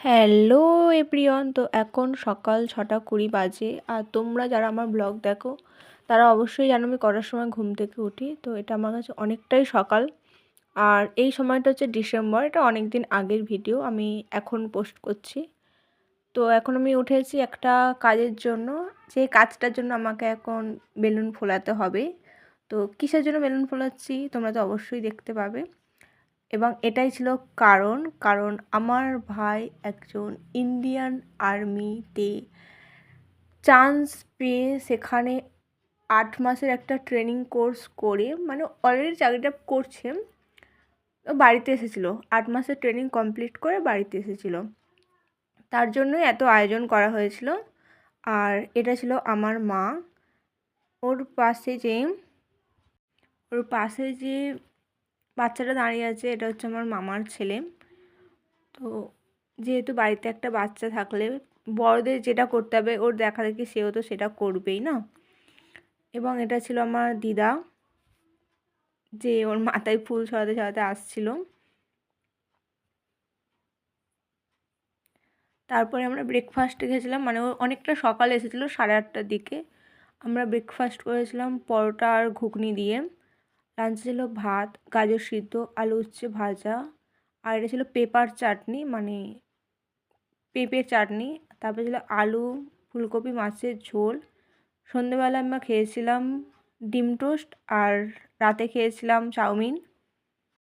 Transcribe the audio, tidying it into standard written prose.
Hello everyone, তো এখন সকাল 6:20 বাজে। আর তোমরা যারা আমার ব্লগ দেখো তারা অবশ্যই জানো আমি কটার সময় ঘুম থেকে উঠি। তো এটা আমার কাছে অনেকটাই সকাল। আর এই সময়টা হচ্ছে ডিসেম্বর, এটা অনেক দিন আগের ভিডিও আমি এখন পোস্ট করছি। তো এখন আমি উঠেছি একটা কাজের জন্য, যে কাজটার জন্য আমাকে এখন বেলুন ফোলাতে হবে। তো কিসের জন্য বেলুন ফোলাচ্ছি তোমরা তো অবশ্যই দেখতে পাবে। এবং এটাই ছিল কারণ আমার ভাই একজন ইন্ডিয়ান আর্মিতে চান্স পেয়ে সেখানে 8 মাসের একটা ট্রেনিং কোর্স করে, মানে অলরেডি চাকরিটা করছে, বাড়িতে এসেছিলো। 8 মাসের ট্রেনিং কমপ্লিট করে বাড়িতে এসেছিলো, তার জন্যই এত আয়োজন করা হয়েছিল। আর এটা ছিল আমার মা। ওর পাশে যে বাচ্চাটা দাঁড়িয়ে আছে এটা হচ্ছে আমার মামার ছেলে। তো যেহেতু বাড়িতে একটা বাচ্চা থাকলে বড়দের যেটা করতে হবে ওর দেখা দেখি সেও তো সেটা করবেই না। এবং এটা ছিল আমার দিদা, যে ওর মাথায় ফুল ছড়াতে ছড়াতে আসছিল। তারপরে আমরা ব্রেকফাস্টে গেছিলাম, মানে ও অনেকটা সকালে এসেছিলো, 8:30টার দিকে। আমরা ব্রেকফাস্ট করেছিলাম পরোটা আর ঘুগনি দিয়ে। লাঞ্চে ছিল ভাত, গাজর সিদ্ধ, আলু উচ্ছে ভাজা, আর এটা ছিল পেঁপার চাটনি, মানে পেঁপের চাটনি। তারপরে ছিল আলু ফুলকপি মাছের ঝোল। সন্ধেবেলা আমরা খেয়েছিলাম ডিম টোস্ট, আর রাতে খেয়েছিলাম চাউমিন।